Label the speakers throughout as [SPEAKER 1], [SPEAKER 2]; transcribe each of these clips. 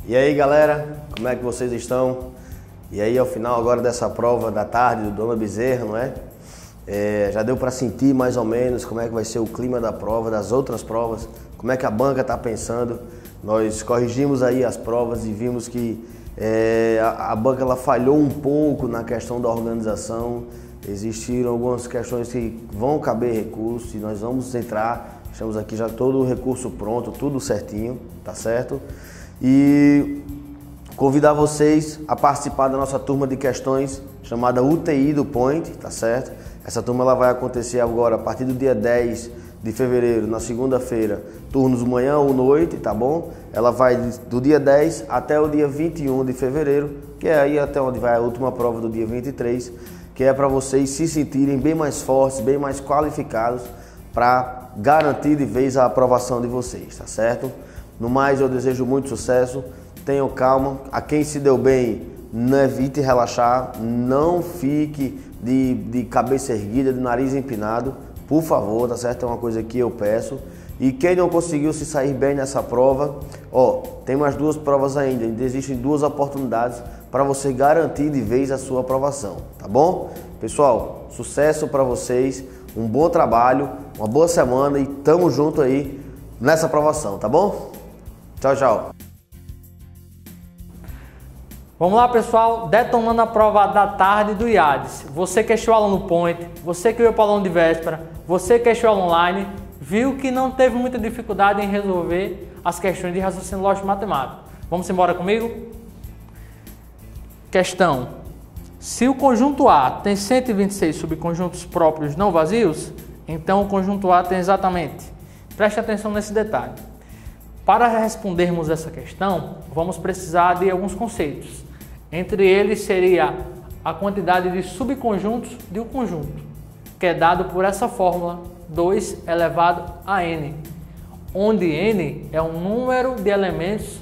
[SPEAKER 1] E aí galera, como é que vocês estão? E aí ao final agora dessa prova da tarde do Dona Bezerra, não é? Já deu para sentir mais ou menos como é que vai ser o clima da prova, das outras provas, como é que a banca está pensando. Nós corrigimos aí as provas e vimos que a banca ela falhou um pouco na questão da organização. Existiram algumas questões que vão caber recurso e nós vamos entrar, estamos aqui já todo o recurso pronto, tudo certinho, tá certo? E convidar vocês a participar da nossa turma de questões chamada UTI do Point, tá certo? Essa turma ela vai acontecer agora a partir do dia 10 de fevereiro, na segunda-feira, turnos manhã ou noite, tá bom? Ela vai do dia 10 até o dia 21 de fevereiro, que é aí até onde vai a última prova do dia 23, que é para vocês se sentirem bem mais fortes, bem mais qualificados para garantir de vez a aprovação de vocês, tá certo? No mais, eu desejo muito sucesso, tenham calma, a quem se deu bem, não evite relaxar, não fique de cabeça erguida, de nariz empinado, por favor, tá certo? É uma coisa que eu peço. E quem não conseguiu se sair bem nessa prova, tem mais duas provas ainda, existem duas oportunidades para você garantir de vez a sua aprovação, tá bom? Pessoal, sucesso para vocês, um bom trabalho, uma boa semana e tamo junto aí nessa aprovação, tá bom? Tchau, tchau.
[SPEAKER 2] Vamos lá, pessoal, detonando a prova da tarde do IADES. Você que é o aluno Point, você que veio para o aluno de véspera, você que é o online, viu que não teve muita dificuldade em resolver as questões de raciocínio lógico matemático. Vamos embora comigo? Questão. Se o conjunto A tem 126 subconjuntos próprios não vazios, então o conjunto A tem exatamente. Preste atenção nesse detalhe. Para respondermos essa questão, vamos precisar de alguns conceitos. Entre eles seria a quantidade de subconjuntos de um conjunto, que é dado por essa fórmula 2 elevado a n, onde n é o número de elementos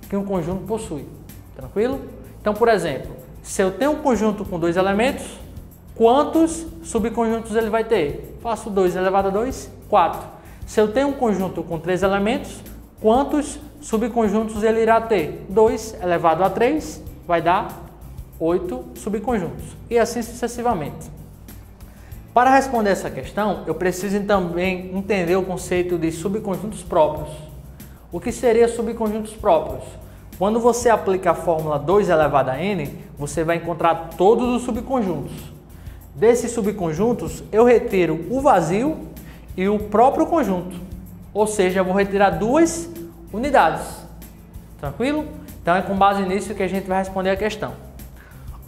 [SPEAKER 2] que um conjunto possui. Tranquilo? Então, por exemplo, se eu tenho um conjunto com 2 elementos, quantos subconjuntos ele vai ter? Faço 2 elevado a 2, 4. Se eu tenho um conjunto com 3 elementos, quantos subconjuntos ele irá ter? 2 elevado a 3 vai dar 8 subconjuntos. E assim sucessivamente. Para responder essa questão, eu preciso também entender o conceito de subconjuntos próprios. O que seria subconjuntos próprios? Quando você aplica a fórmula 2 elevado a n, você vai encontrar todos os subconjuntos. Desses subconjuntos, eu retiro o vazio e o próprio conjunto. Ou seja, eu vou retirar duas unidades. Tranquilo? Então é com base nisso que a gente vai responder a questão.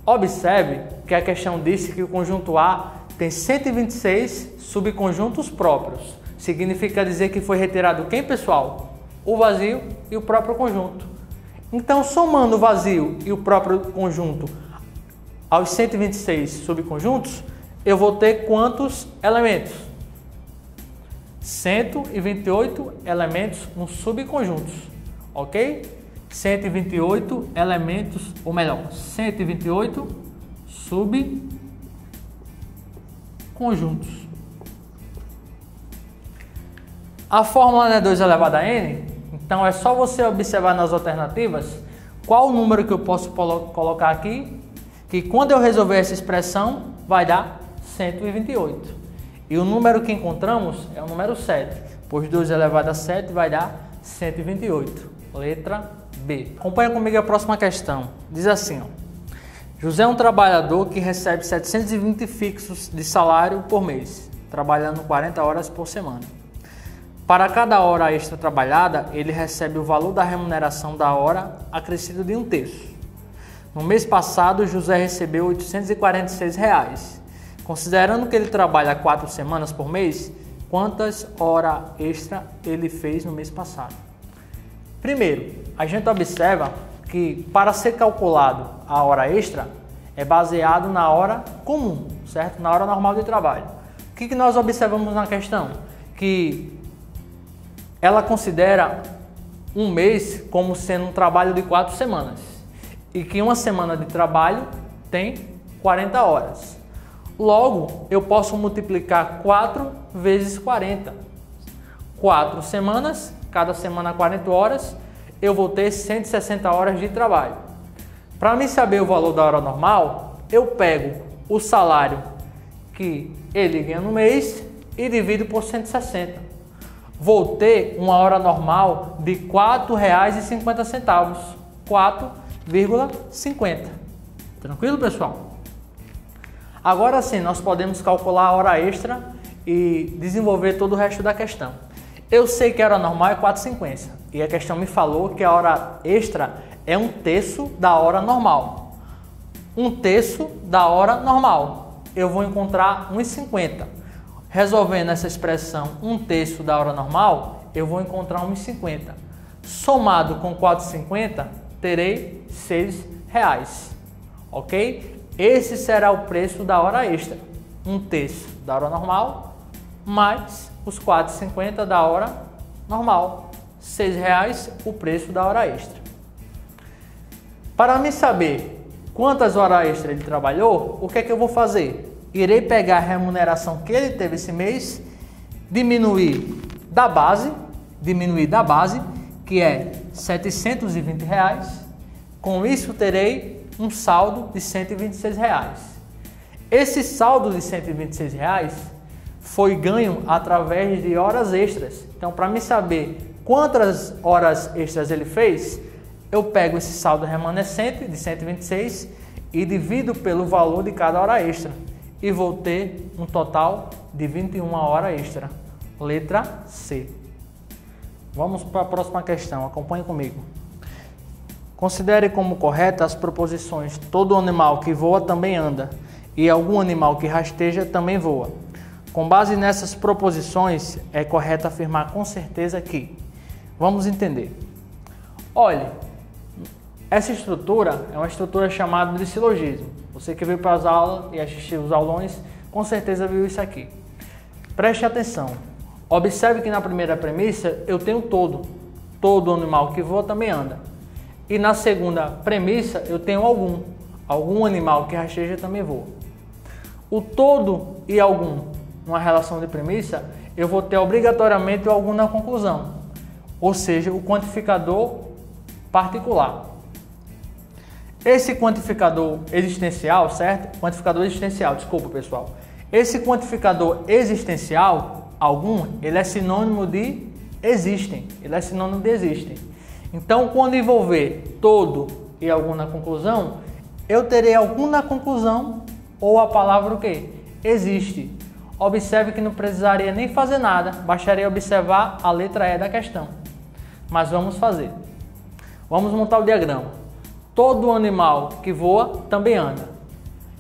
[SPEAKER 2] Observe que a questão disse que o conjunto A tem 126 subconjuntos próprios. Significa dizer que foi retirado quem, pessoal? O vazio e o próprio conjunto. Então, somando o vazio e o próprio conjunto aos 126 subconjuntos, eu vou ter quantos elementos? 128 elementos nos subconjuntos, ok? 128 elementos, ou melhor, 128 subconjuntos. A fórmula é 2 elevado a n, então é só você observar nas alternativas qual o número que eu posso colocar aqui, que quando eu resolver essa expressão vai dar 128. E o número que encontramos é o número 7, pois 2 elevado a 7 vai dar 128. Letra B. Acompanha comigo a próxima questão. Diz assim, José é um trabalhador que recebe 720 fixos de salário por mês, trabalhando 40 horas por semana. Para cada hora extra trabalhada, ele recebe o valor da remuneração da hora acrescido de 1/3. No mês passado, José recebeu R$ 846. Considerando que ele trabalha 4 semanas por mês, quantas horas extra ele fez no mês passado? Primeiro, a gente observa que para ser calculado a hora extra é baseado na hora comum, certo? Na hora normal de trabalho. O que nós observamos na questão? Que ela considera um mês como sendo um trabalho de 4 semanas e que uma semana de trabalho tem 40 horas. Logo, eu posso multiplicar 4 vezes 40. 4 semanas, cada semana 40 horas. eu vou ter 160 horas de trabalho. Para mim saber o valor da hora normal, eu pego o salário que ele ganha no mês e divido por 160. Vou ter uma hora normal de R$ 4,50. 4,50. Tranquilo, pessoal? Agora sim, nós podemos calcular a hora extra e desenvolver todo o resto da questão. Eu sei que a hora normal é 4,50 e a questão me falou que a hora extra é 1/3 da hora normal. 1/3 da hora normal. Eu vou encontrar 1,50. Resolvendo essa expressão 1/3 da hora normal, eu vou encontrar 1,50. Somado com 4,50, terei R$ 6. Ok? Esse será o preço da hora extra. 1/3 da hora normal, mais os 4,50 da hora normal. R$ 6 o preço da hora extra. Para me saber quantas horas extras ele trabalhou, o que é que eu vou fazer? Irei pegar a remuneração que ele teve esse mês, diminuir da base, que é R$ 720. Com isso terei um saldo de R$ 126. Esse saldo de R$ 126 foi ganho através de horas extras. Então, para me saber quantas horas extras ele fez, eu pego esse saldo remanescente de 126 e divido pelo valor de cada hora extra. E vou ter um total de 21 horas extra. Letra C. Vamos para a próxima questão. Acompanhe comigo. Considere como correta as proposições: todo animal que voa também anda, e algum animal que rasteja também voa. Com base nessas proposições, é correto afirmar com certeza que... Vamos entender. Olhe, essa estrutura é uma estrutura chamada de silogismo. Você que veio para as aulas e assistiu os aulões, com certeza viu isso aqui. Preste atenção. Observe que na primeira premissa eu tenho todo. Todo animal que voa também anda. E na segunda premissa eu tenho algum. Algum animal que rasteja também voa. O todo e algum, numa relação de premissa, eu vou ter obrigatoriamente o algum na conclusão. Ou seja, o quantificador particular. Esse quantificador existencial, certo? Quantificador existencial, desculpa pessoal. Esse quantificador existencial, algum, ele é sinônimo de existem. Ele é sinônimo de existem. Então, quando envolver todo e algum na conclusão, eu terei algum na conclusão ou a palavra o quê? Existe. Observe que não precisaria nem fazer nada, bastaria observar a letra E da questão. Mas vamos fazer. Vamos montar o diagrama. Todo animal que voa também anda.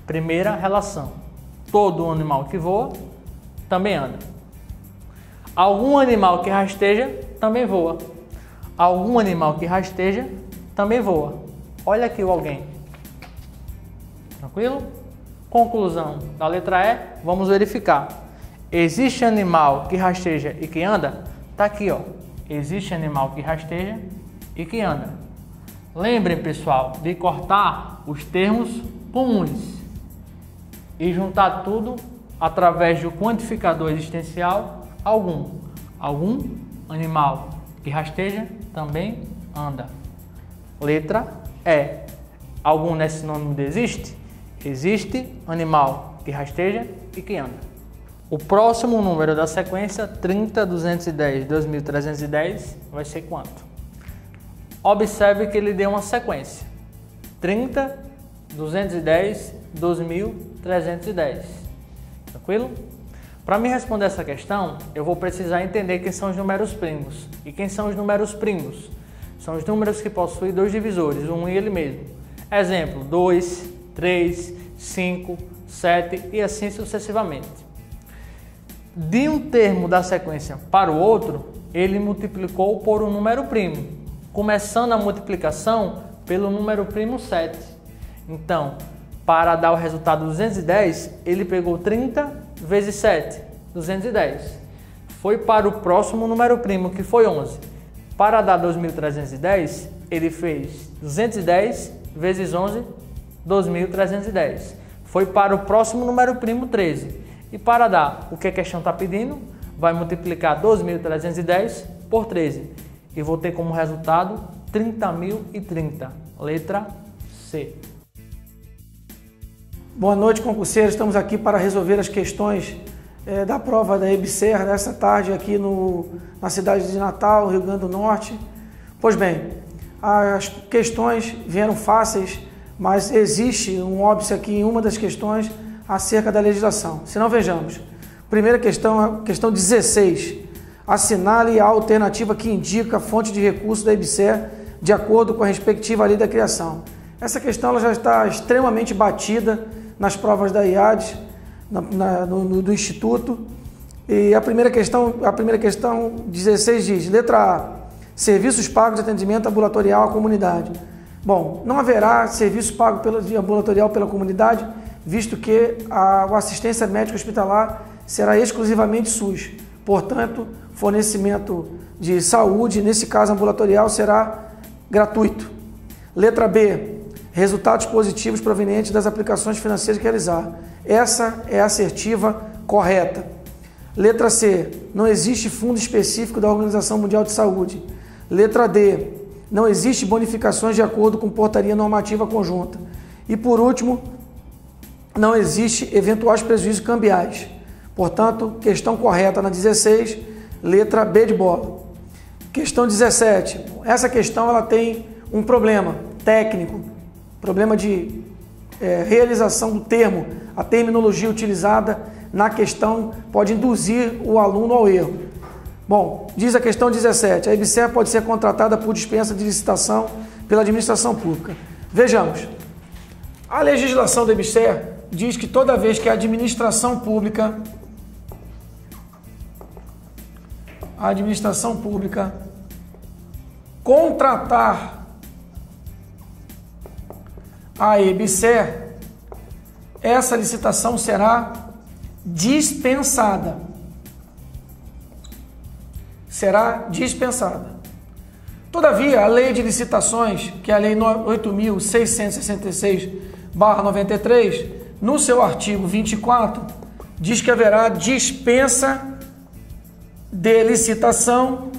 [SPEAKER 2] Primeira relação. Todo animal que voa também anda. Algum animal que rasteja também voa. Algum animal que rasteja também voa. Olha aqui o alguém. Tranquilo? Conclusão da letra E, vamos verificar. Existe animal que rasteja e que anda? Tá aqui, ó. Existe animal que rasteja e que anda. Lembrem, pessoal, de cortar os termos comuns e juntar tudo através do quantificador existencial algum. Algum animal que rasteja também anda. Letra E. Algum não é sinônimo de existe? Existe animal que rasteja e que anda. O próximo número da sequência, 30, 210, 2310, vai ser quanto? Observe que ele deu uma sequência. 30, 210, 2310. Tranquilo? Para me responder essa questão, eu vou precisar entender quem são os números primos. E quem são os números primos? São os números que possuem dois divisores, um e ele mesmo. Exemplo, 2, 3, 5, 7 e assim sucessivamente. De um termo da sequência para o outro, ele multiplicou por um número primo, começando a multiplicação pelo número primo 7. Então, para dar o resultado 210, ele pegou 30 vezes 7, 210. Foi para o próximo número primo, que foi 11. Para dar 2310, ele fez 210 vezes 11, 2310. Foi para o próximo número primo, 13. E para dar o que a questão está pedindo, vai multiplicar 2.310 por 13. E vou ter como resultado 30.030. Letra C.
[SPEAKER 3] Boa noite, concurseiros. Estamos aqui para resolver as questões da prova da EBSER nessa tarde aqui na cidade de Natal, Rio Grande do Norte. Pois bem, as questões vieram fáceis, mas existe um óbice aqui em uma das questões acerca da legislação. Se não, vejamos. Primeira questão, a questão 16. Assinale a alternativa que indica a fonte de recurso da EBSER de acordo com a respectiva lei da criação. Essa questão ela já está extremamente batida nas provas da IADES, do Instituto. E a primeira questão 16 diz, letra A, serviços pagos de atendimento ambulatorial à comunidade. Bom, não haverá serviço pago ambulatorial pela comunidade, visto que a assistência médica hospitalar será exclusivamente SUS. Portanto, fornecimento de saúde, nesse caso ambulatorial, será gratuito. Letra B, resultados positivos provenientes das aplicações financeiras que realizar. Essa é a assertiva correta. Letra C, não existe fundo específico da Organização Mundial de Saúde. Letra D, não existe bonificações de acordo com portaria normativa conjunta. E por último, não existe eventuais prejuízos cambiais. Portanto, questão correta na 16, letra B de bola. Questão 17. Essa questão ela tem um problema técnico, problema de realização do termo. A terminologia utilizada na questão pode induzir o aluno ao erro. Bom, diz a questão 17. A EBSER pode ser contratada por dispensa de licitação pela administração pública. Vejamos. A legislação da EBSER diz que toda vez que a administração pública contratar a EBSER, essa licitação será dispensada. Será dispensada. Todavia, a lei de licitações, que é a lei 8.666/93, no seu artigo 24, diz que haverá dispensa de licitação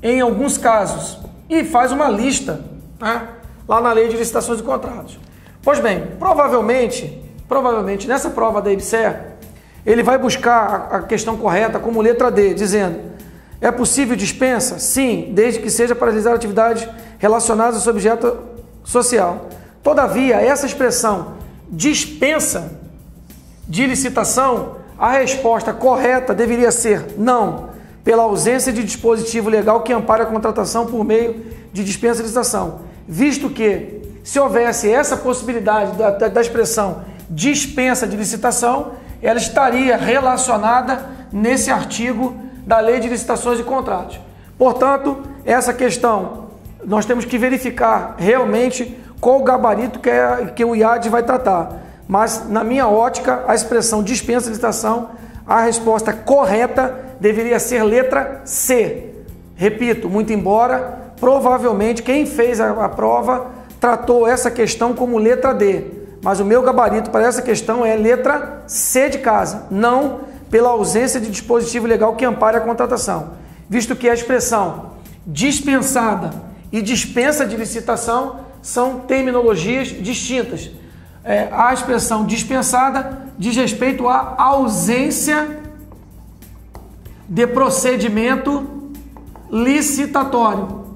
[SPEAKER 3] em alguns casos e faz uma lista, né, lá na lei de licitações e contratos. Pois bem, provavelmente nessa prova da EBSER, ele vai buscar a questão correta como letra D, dizendo: é possível dispensa? Sim, desde que seja para realizar atividades relacionadas ao seu objeto social. Todavia, essa expressão dispensa de licitação, a resposta correta deveria ser não, pela ausência de dispositivo legal que ampare a contratação por meio de dispensa de licitação, visto que, se houvesse essa possibilidade da expressão dispensa de licitação, ela estaria relacionada nesse artigo da Lei de Licitações e Contratos. Portanto, essa questão, nós temos que verificar realmente qual o gabarito que o IADES vai tratar. Mas, na minha ótica, a expressão dispensa de licitação, a resposta correta deveria ser letra C. Repito, muito embora, provavelmente, quem fez a prova tratou essa questão como letra D. Mas o meu gabarito para essa questão é letra C de casa, não pela ausência de dispositivo legal que ampare a contratação, visto que a expressão dispensada e dispensa de licitação são terminologias distintas. A expressão dispensada diz respeito à ausência de procedimento licitatório.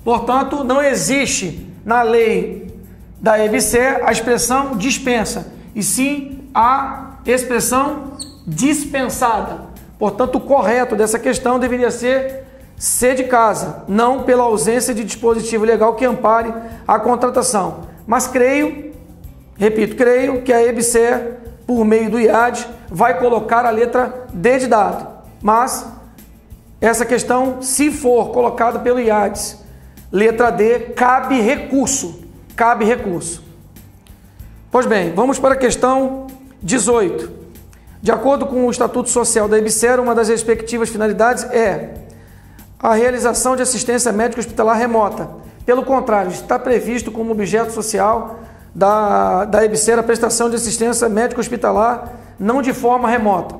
[SPEAKER 3] Portanto, não existe na lei da EBSER a expressão dispensa, e sim a expressão dispensada. Portanto, o correto dessa questão deveria ser C de casa, não pela ausência de dispositivo legal que ampare a contratação. Mas creio que a EBSER, por meio do IADES, vai colocar a letra D de dado. Mas essa questão, se for colocada pelo IADES, letra D, cabe recurso. Cabe recurso. Pois bem, vamos para a questão 18. De acordo com o Estatuto Social da EBSER, uma das respectivas finalidades é a realização de assistência médica hospitalar remota. Pelo contrário, está previsto como objeto social da EBSER a prestação de assistência médica hospitalar não de forma remota.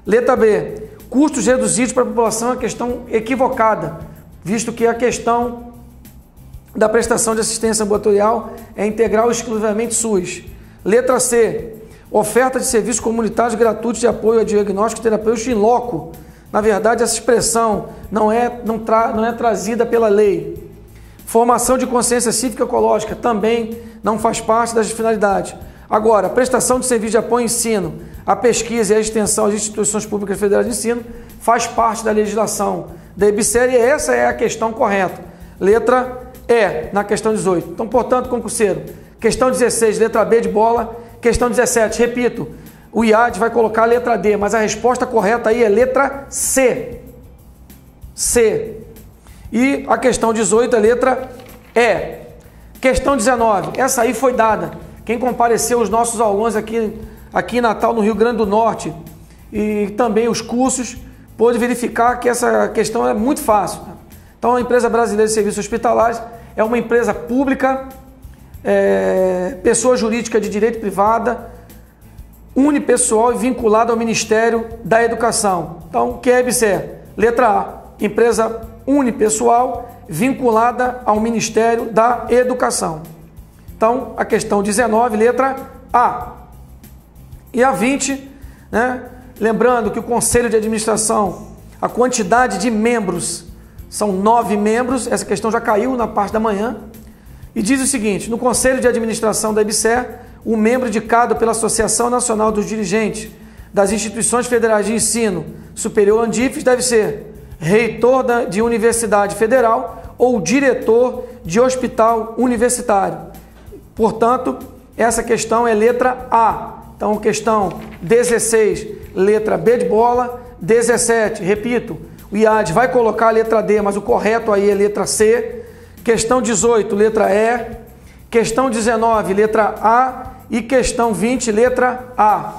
[SPEAKER 3] Letra B. Custos reduzidos para a população é questão equivocada. visto que a questão da prestação de assistência ambulatorial é integral e exclusivamente SUS. Letra C, oferta de serviços comunitários gratuitos de apoio a diagnóstico terapêutico in loco. Na verdade, essa expressão não é trazida pela lei. Formação de consciência cívica ecológica também não faz parte das finalidades. Agora, prestação de serviço de apoio ao ensino, a pesquisa e a extensão às instituições públicas federais de ensino faz parte da legislação da EBSER e essa é a questão correta. Letra E, na questão 18. Então, portanto, concurseiro, questão 16, letra B de bola. Questão 17, repito, o IAD vai colocar a letra D, mas a resposta correta aí é letra C. C. E a questão 18 é letra E. Questão 19, essa aí foi dada. Quem compareceu, os nossos alunos aqui em Natal, no Rio Grande do Norte, e também os cursos, pôde verificar que essa questão é muito fácil. Então, a Empresa Brasileira de Serviços Hospitalares é uma empresa pública, pessoa jurídica de direito privada, unipessoal e vinculada ao Ministério da Educação. Então, o que é a EBSER? Letra A, empresa unipessoal vinculada ao Ministério da Educação. Então, a questão 19, letra A. E a 20, né? Lembrando que o Conselho de Administração, a quantidade de membros, são 9 membros, essa questão já caiu na parte da manhã, e diz o seguinte, no Conselho de Administração da EBSER, o membro indicado pela Associação Nacional dos Dirigentes das Instituições Federais de Ensino Superior ANDIFES deve ser reitor de Universidade Federal ou diretor de hospital universitário. Portanto, essa questão é letra A. Então, questão 16, letra B de bola. 17, repito, o IAD vai colocar a letra D, mas o correto aí é letra C. Questão 18, letra E. Questão 19, letra A. E questão 20, letra A.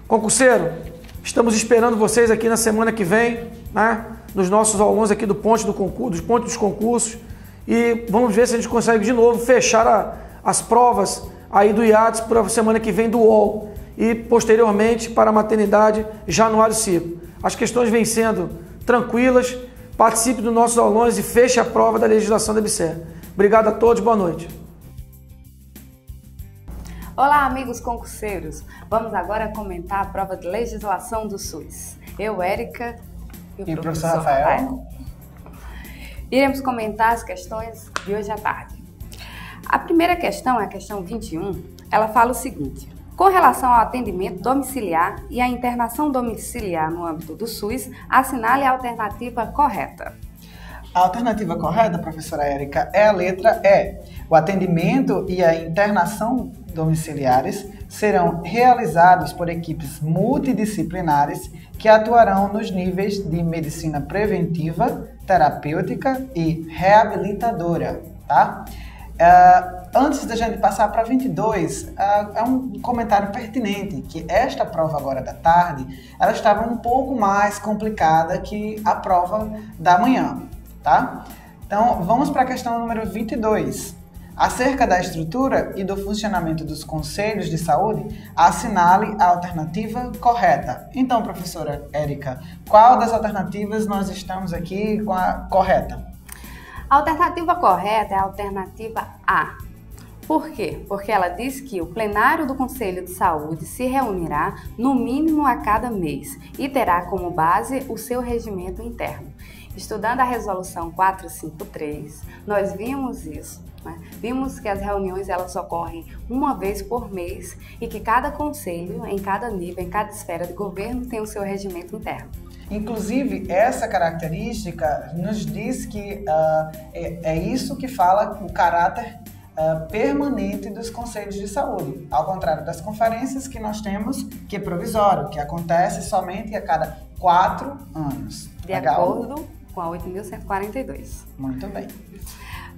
[SPEAKER 3] Concurseiro, estamos esperando vocês aqui na semana que vem, né? Nos nossos alunos aqui do ponte dos concursos. E vamos ver se a gente consegue de novo fechar as provas aí do IADS para a semana que vem do UOL. E posteriormente para a maternidade Januário 5. As questões vêm sendo tranquilas. Participe dos nossos alunos e feche a prova da legislação da EBSER. Obrigado a todos, boa noite.
[SPEAKER 4] Olá, amigos concurseiros. Vamos agora comentar a prova de legislação do SUS. Eu, Érica e o professor Rafael. Iremos comentar as questões de hoje à tarde. A primeira questão é a questão 21. Ela fala o seguinte: com relação ao atendimento domiciliar e à internação domiciliar no âmbito do SUS, assinale a alternativa correta.
[SPEAKER 5] A alternativa correta, professora Érica, é a letra E. O atendimento e a internação domiciliares serão realizados por equipes multidisciplinares que atuarão nos níveis de medicina preventiva, terapêutica e reabilitadora, tá? Antes da gente passar para 22, é um comentário pertinente, que esta prova agora da tarde, ela estava um pouco mais complicada que a prova da manhã, tá? Então, vamos para a questão número 22. Acerca da estrutura e do funcionamento dos conselhos de saúde, assinale a alternativa correta. Então, professora Érica, qual das alternativas nós estamos aqui com a correta?
[SPEAKER 4] A alternativa correta é a alternativa A. Por quê? Porque ela diz que o plenário do Conselho de Saúde se reunirá no mínimo a cada mês e terá como base o seu regimento interno. Estudando a resolução 453, nós vimos isso. Vimos que as reuniões elas ocorrem uma vez por mês e que cada conselho, em cada nível, em cada esfera de governo, tem o seu regimento interno.
[SPEAKER 5] Inclusive, essa característica nos diz que é isso que fala o caráter permanente dos conselhos de saúde, ao contrário das conferências que nós temos, que é provisório, que acontece somente a cada 4 anos.
[SPEAKER 4] De acordo com a 8.142.
[SPEAKER 5] Muito bem.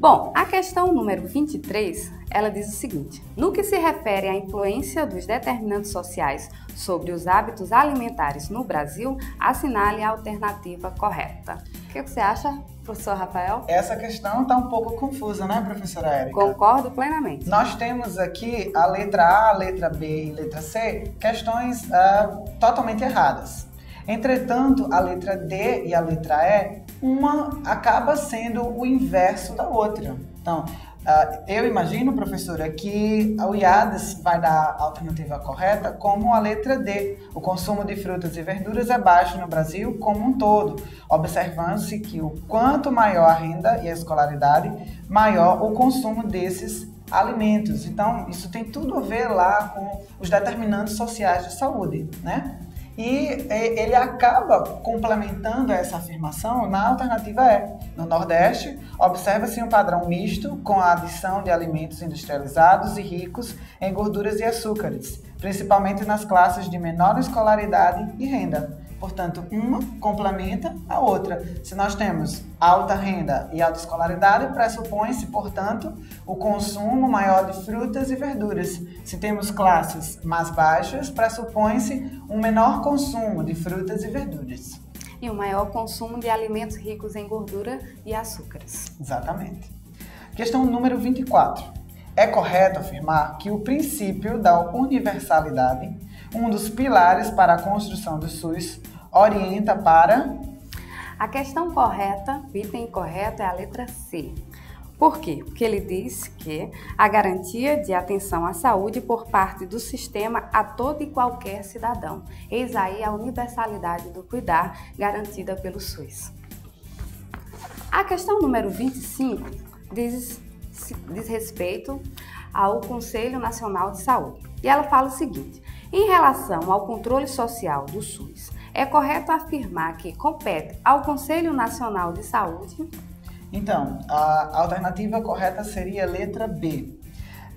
[SPEAKER 4] Bom, a questão número 23, ela diz o seguinte: no que se refere à influência dos determinantes sociais sobre os hábitos alimentares no Brasil, assinale a alternativa correta. O que você acha, professor Rafael?
[SPEAKER 5] Essa questão está um pouco confusa, né, professora Érica?
[SPEAKER 4] Concordo plenamente.
[SPEAKER 5] Nós temos aqui a letra A, a letra B e a letra C, questões totalmente erradas. Entretanto, a letra D e a letra E, uma acaba sendo o inverso da outra. Então, eu imagino, professora, que o IADES vai dar a alternativa correta como a letra D. O consumo de frutas e verduras é baixo no Brasil como um todo, observando-se que o quanto maior a renda e a escolaridade, maior o consumo desses alimentos. Então, isso tem tudo a ver lá com os determinantes sociais de saúde, né? E ele acaba complementando essa afirmação na alternativa E. No Nordeste, observa-se um padrão misto com a adição de alimentos industrializados e ricos em gorduras e açúcares, principalmente nas classes de menor escolaridade e renda. Portanto, uma complementa a outra. Se nós temos alta renda e alta escolaridade, pressupõe-se, portanto, o consumo maior de frutas e verduras. Se temos classes mais baixas, pressupõe-se um menor consumo de frutas e verduras.
[SPEAKER 4] E o maior consumo de alimentos ricos em gordura e açúcares.
[SPEAKER 5] Exatamente. Questão número 24. É correto afirmar que o princípio da universalidade, um dos pilares para a construção do SUS, orienta para...
[SPEAKER 4] A questão correta, o item correto é a letra C. Por quê? Porque ele diz que a garantia de atenção à saúde por parte do sistema a todo e qualquer cidadão. Eis aí a universalidade do cuidar garantida pelo SUS. A questão número 25 diz respeito ao Conselho Nacional de Saúde. E ela fala o seguinte: em relação ao controle social do SUS, é correto afirmar que compete ao Conselho Nacional de Saúde?
[SPEAKER 5] Então, a alternativa correta seria a letra B.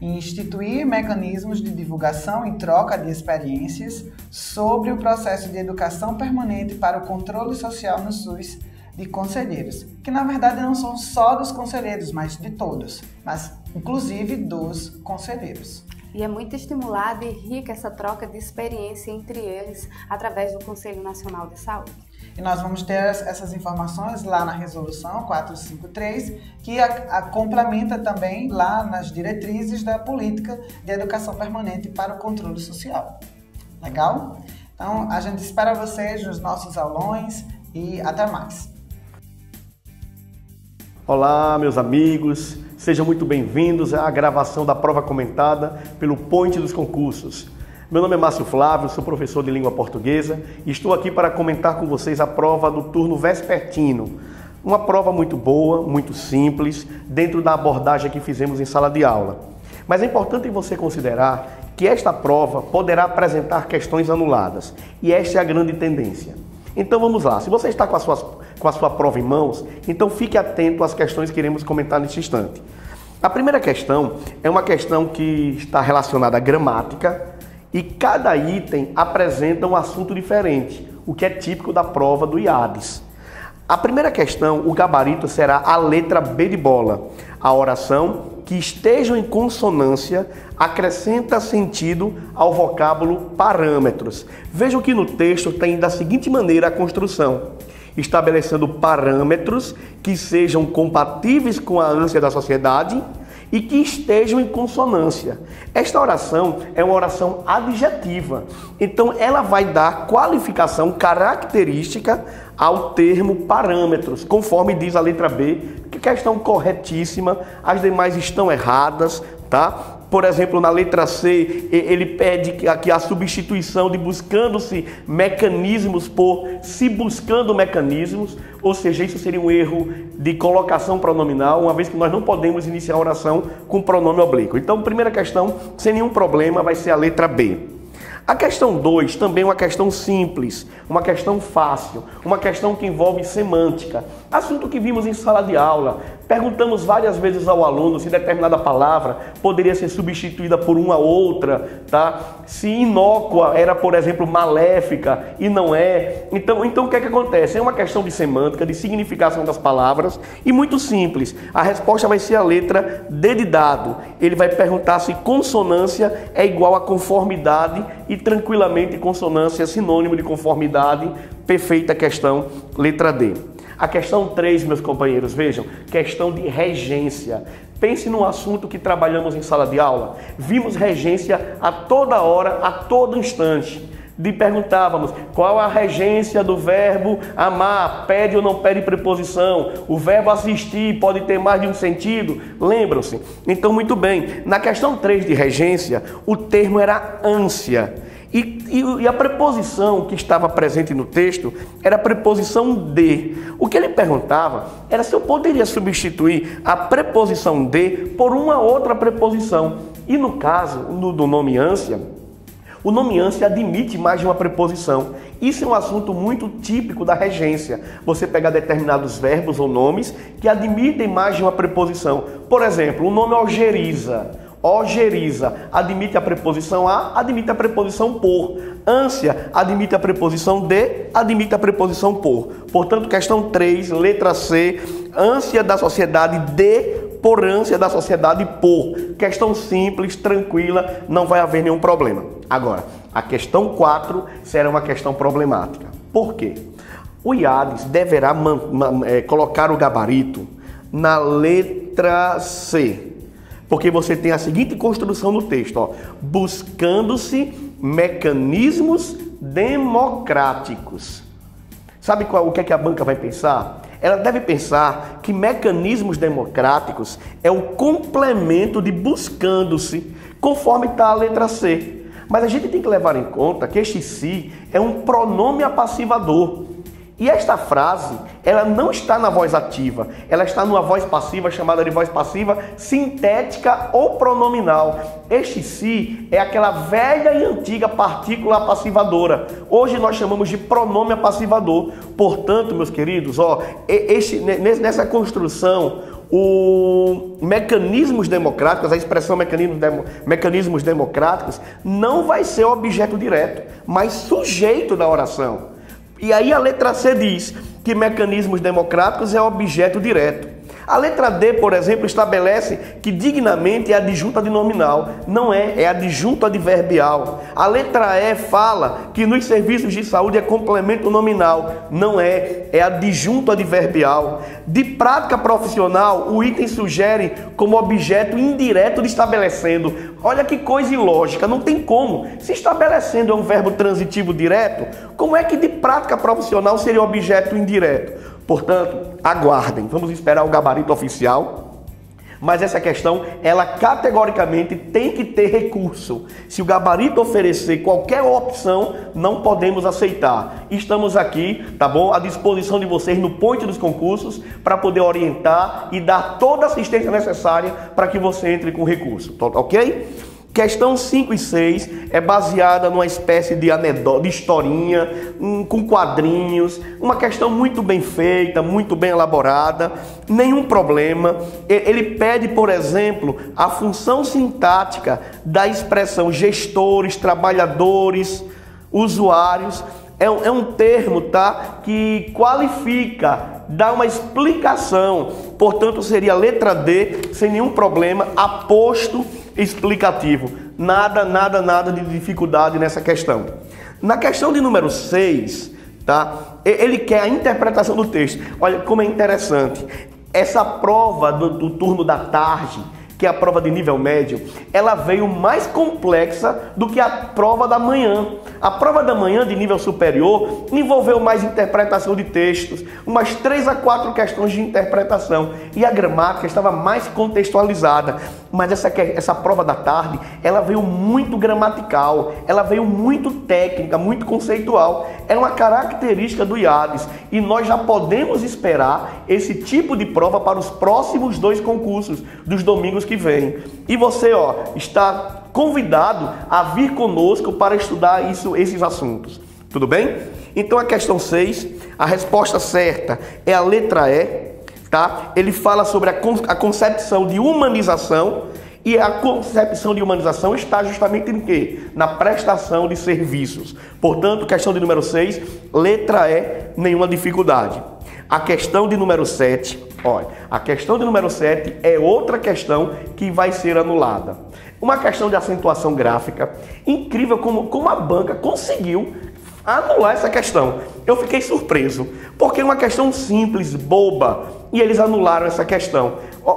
[SPEAKER 5] Instituir mecanismos de divulgação e troca de experiências sobre o processo de educação permanente para o controle social no SUS de conselheiros, que na verdade não são só dos conselheiros, mas de todos, mas inclusive dos conselheiros.
[SPEAKER 4] E é muito estimulada e rica essa troca de experiência entre eles através do Conselho Nacional de Saúde.
[SPEAKER 5] E nós vamos ter essas informações lá na Resolução 453, que complementa também lá nas diretrizes da Política de Educação Permanente para o Controle Social. Legal? Então, a gente espera vocês nos nossos aulões e até mais.
[SPEAKER 6] Olá, meus amigos. Sejam muito bem-vindos à gravação da prova comentada pelo Point dos Concursos. Meu nome é Márcio Flávio, sou professor de língua portuguesa e estou aqui para comentar com vocês a prova do turno vespertino. Uma prova muito boa, muito simples, dentro da abordagem que fizemos em sala de aula. Mas é importante você considerar que esta prova poderá apresentar questões anuladas e esta é a grande tendência. Então vamos lá, se você está com a sua prova em mãos, então fique atento às questões que iremos comentar neste instante. A primeira questão é uma questão que está relacionada à gramática e cada item apresenta um assunto diferente, o que é típico da prova do IADES. A primeira questão, o gabarito será a letra B de bola. A oração que estejam em consonância acrescenta sentido ao vocábulo parâmetros. Vejam que no texto tem da seguinte maneira a construção: estabelecendo parâmetros que sejam compatíveis com a ânsia da sociedade e que estejam em consonância. Esta oração é uma oração adjetiva, então ela vai dar qualificação característica ao termo parâmetros, conforme diz a letra B, que questão corretíssima, as demais estão erradas, tá? Por exemplo, na letra C, ele pede que a substituição de buscando-se mecanismos por se buscando mecanismos, ou seja, isso seria um erro de colocação pronominal, uma vez que nós não podemos iniciar a oração com pronome oblíquo. Então, primeira questão, sem nenhum problema, vai ser a letra B. A questão 2 também é uma questão simples, uma questão fácil, uma questão que envolve semântica. Assunto que vimos em sala de aula. Perguntamos várias vezes ao aluno se determinada palavra poderia ser substituída por uma outra, tá? Se inócua era, por exemplo, maléfica e não é. Então o que é que acontece? É uma questão de semântica, de significação das palavras e muito simples. A resposta vai ser a letra D de dado. Ele vai perguntar se consonância é igual a conformidade e tranquilamente consonância é sinônimo de conformidade. Perfeita questão, letra D. A questão 3, meus companheiros, vejam, questão de regência. Pense num assunto que trabalhamos em sala de aula. Vimos regência a toda hora, a todo instante. Perguntávamos qual a regência do verbo amar, pede ou não pede preposição, o verbo assistir pode ter mais de um sentido, lembram-se? Então, muito bem, na questão 3 de regência, o termo era ânsia, e a preposição que estava presente no texto era a preposição de. O que ele perguntava era se eu poderia substituir a preposição de por uma outra preposição, e no caso do nome ânsia, o nome ânsia admite mais de uma preposição. Isso é um assunto muito típico da regência. Você pegar determinados verbos ou nomes que admitem mais de uma preposição. Por exemplo, o nome ojeriza. Ojeriza admite a preposição a, admite a preposição por. Ânsia admite a preposição de, admite a preposição por. Portanto, questão 3, letra C, ânsia da sociedade de por ânsia da sociedade por. Questão simples, tranquila, não vai haver nenhum problema. Agora, a questão 4 será uma questão problemática. Por quê? O IADES deverá colocar o gabarito na letra C. Porque você tem a seguinte construção no texto, ó, buscando-se mecanismos democráticos. Sabe o que é que a banca vai pensar? Ela deve pensar que mecanismos democráticos é o complemento de buscando-se, conforme está a letra C. Mas a gente tem que levar em conta que este se é um pronome apassivador. E esta frase, ela não está na voz ativa, ela está numa voz passiva chamada de voz passiva sintética ou pronominal. Este se é aquela velha e antiga partícula apassivadora. Hoje nós chamamos de pronome apassivador. Portanto, meus queridos, ó, nessa construção, o mecanismos democráticos, a expressão mecanismos democráticos, não vai ser objeto direto, mas sujeito da oração. E aí a letra C diz que mecanismos democráticos é objeto direto. A letra D, por exemplo, estabelece que dignamente é adjunto adnominal. Não é adjunto adverbial. A letra E fala que nos serviços de saúde é complemento nominal. Não é adjunto adverbial. De prática profissional, o item sugere como objeto indireto de estabelecendo. Olha que coisa ilógica, não tem como. Se estabelecendo é um verbo transitivo direto, como é que de prática profissional seria objeto indireto? Portanto, aguardem, vamos esperar o gabarito oficial, mas essa questão, ela categoricamente tem que ter recurso. Se o gabarito oferecer qualquer opção, não podemos aceitar. Estamos aqui, tá bom, à disposição de vocês no Point dos Concursos para poder orientar e dar toda a assistência necessária para que você entre com recurso, ok? Questão 5 e 6 é baseada numa espécie de anedota, de historinha, com quadrinhos, uma questão muito bem feita, muito bem elaborada, nenhum problema. Ele pede, por exemplo, a função sintática da expressão gestores, trabalhadores, usuários. É um termo, tá, que qualifica, dá uma explicação, portanto seria a letra D, sem nenhum problema, aposto explicativo. Nada de dificuldade nessa questão. Na questão de número 6, tá, ele quer a interpretação do texto. Olha como é interessante. Essa prova do turno da tarde, que é a prova de nível médio, ela veio mais complexa do que a prova da manhã. A prova da manhã de nível superior envolveu mais interpretação de textos, umas 3 a 4 questões de interpretação, e a gramática estava mais contextualizada. Mas essa prova da tarde, ela veio muito gramatical, ela veio muito técnica, muito conceitual. É uma característica do IADES, e nós já podemos esperar esse tipo de prova para os próximos 2 concursos dos domingos que vem. E você, ó, está convidado a vir conosco para estudar esses assuntos. Tudo bem? Então a questão 6, a resposta certa é a letra E, tá? Ele fala sobre a concepção de humanização, e a concepção de humanização está justamente em quê? Na prestação de serviços. Portanto, questão de número 6, letra E, nenhuma dificuldade. A questão de número 7, olha, a questão de número 7 é outra questão que vai ser anulada. Uma questão de acentuação gráfica, incrível como a banca conseguiu anular essa questão. Eu fiquei surpreso, porque é uma questão simples, boba, e eles anularam essa questão.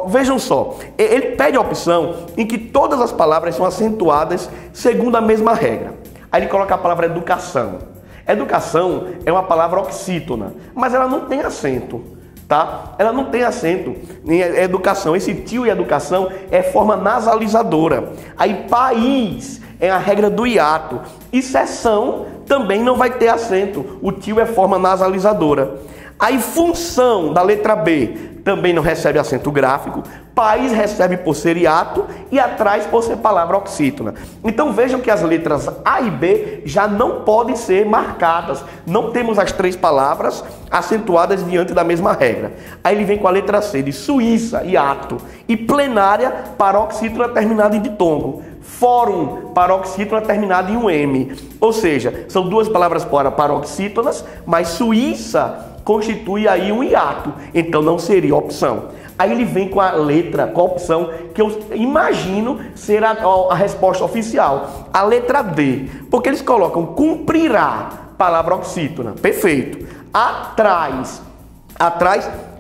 [SPEAKER 6] Vejam só, ele pede a opção em que todas as palavras são acentuadas segundo a mesma regra. Aí ele coloca a palavra educação. Educação é uma palavra oxítona, mas ela não tem acento, tá? Ela não tem acento em educação. Esse tio e educação é forma nasalizadora. Aí país é a regra do hiato. E seção também não vai ter acento. O tio é forma nasalizadora. Aí função da letra B também não recebe acento gráfico. País recebe por ser hiato e atrás por ser palavra oxítona. Então vejam que as letras A e B já não podem ser marcadas. Não temos as três palavras acentuadas diante da mesma regra. Aí ele vem com a letra C de Suíça, hiato, e plenária, paroxítona terminada em ditongo. Fórum, paroxítona terminada em um M. Ou seja, são duas palavras paroxítonas, mas Suíça constitui aí um hiato. Então não seria opção. Aí ele vem com a letra, com a opção que eu imagino ser a resposta oficial. A letra D. Porque eles colocam cumprirá, palavra oxítona. Perfeito. Atrás,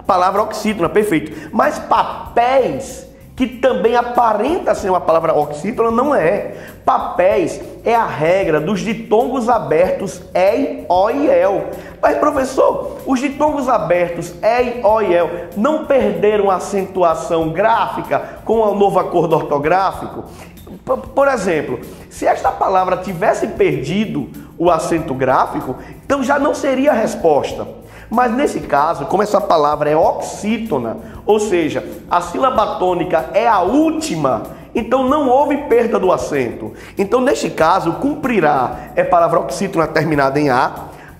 [SPEAKER 6] palavra oxítona. Perfeito. Mas papéis, que também aparenta ser uma palavra oxítona, não é. Papéis é a regra dos ditongos abertos EI, O e EL. Mas, professor, os ditongos abertos EI, O e EL não perderam a acentuação gráfica com o novo acordo ortográfico? Por exemplo, se esta palavra tivesse perdido o acento gráfico, então já não seria a resposta. Mas nesse caso, como essa palavra é oxítona, ou seja, a sílaba tônica é a última, então não houve perda do acento. Então, neste caso, cumprirá é palavra oxítona terminada em A,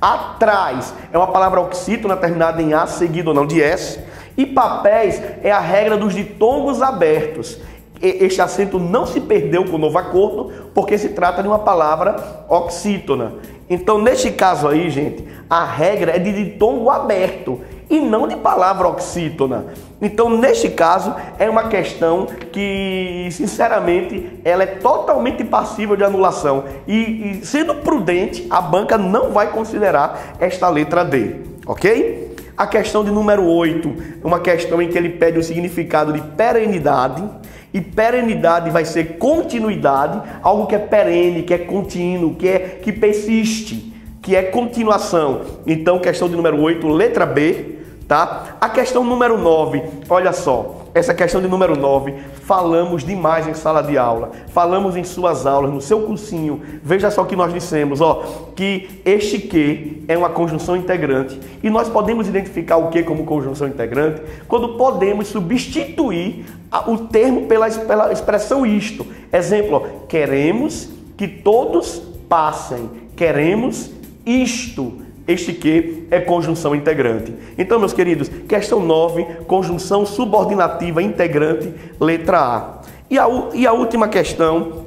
[SPEAKER 6] atrás é uma palavra oxítona terminada em A, seguido ou não de S, e papéis é a regra dos ditongos abertos. Este acento não se perdeu com o novo acordo, porque se trata de uma palavra oxítona. Então, neste caso aí, gente, a regra é de ditongo aberto e não de palavra oxítona. Então, neste caso, é uma questão que, sinceramente, ela é totalmente passível de anulação. E sendo prudente, a banca não vai considerar esta letra D, ok? A questão de número 8, uma questão em que ele pede o significado de perenidade. E perenidade vai ser continuidade, algo que é perene, que é contínuo, que persiste, que é continuação. Então, questão de número 8, letra B, tá? A questão número 9, olha só, essa questão de número 9, falamos demais em sala de aula, falamos em suas aulas, no seu cursinho. Veja só o que nós dissemos, ó, que este que é uma conjunção integrante. E nós podemos identificar o que como conjunção integrante quando podemos substituir o termo pela expressão isto. Exemplo, ó, queremos que todos passem. Queremos isto. Este que é conjunção integrante. Então, meus queridos, questão 9, conjunção subordinativa integrante, letra A. E a última questão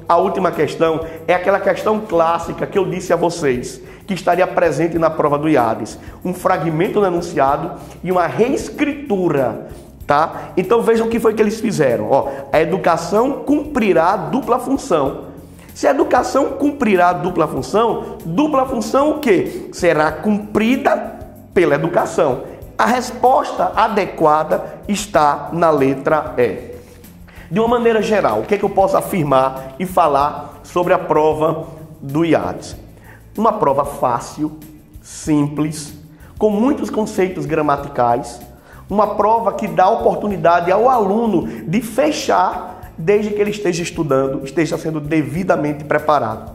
[SPEAKER 6] é aquela questão clássica que eu disse a vocês, que estaria presente na prova do IADES. Um fragmento do enunciado e uma reescritura, tá? Então, vejam o que foi que eles fizeram. Ó, a educação cumprirá a dupla função. Se a educação cumprirá a dupla função o quê? Será cumprida pela educação. A resposta adequada está na letra E. De uma maneira geral, o que é que eu posso afirmar e falar sobre a prova do IADES? Uma prova fácil, simples, com muitos conceitos gramaticais, uma prova que dá oportunidade ao aluno de fechar desde que ele esteja estudando, esteja sendo devidamente preparado.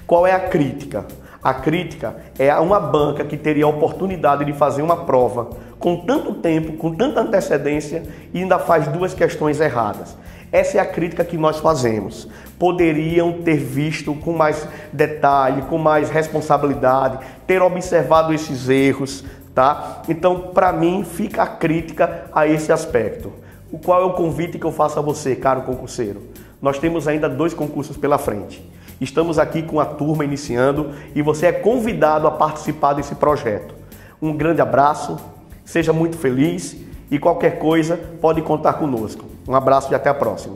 [SPEAKER 6] Qual é a crítica? A crítica é a uma banca que teria a oportunidade de fazer uma prova com tanto tempo, com tanta antecedência e ainda faz duas questões erradas. Essa é a crítica que nós fazemos. Poderiam ter visto com mais detalhe, com mais responsabilidade, ter observado esses erros, tá? Então, para mim, fica a crítica a esse aspecto. Qual é o convite que eu faço a você, caro concurseiro? Nós temos ainda 2 concursos pela frente. Estamos aqui com a turma iniciando e você é convidado a participar desse projeto. Um grande abraço, seja muito feliz e qualquer coisa pode contar conosco. Um abraço e até a próxima.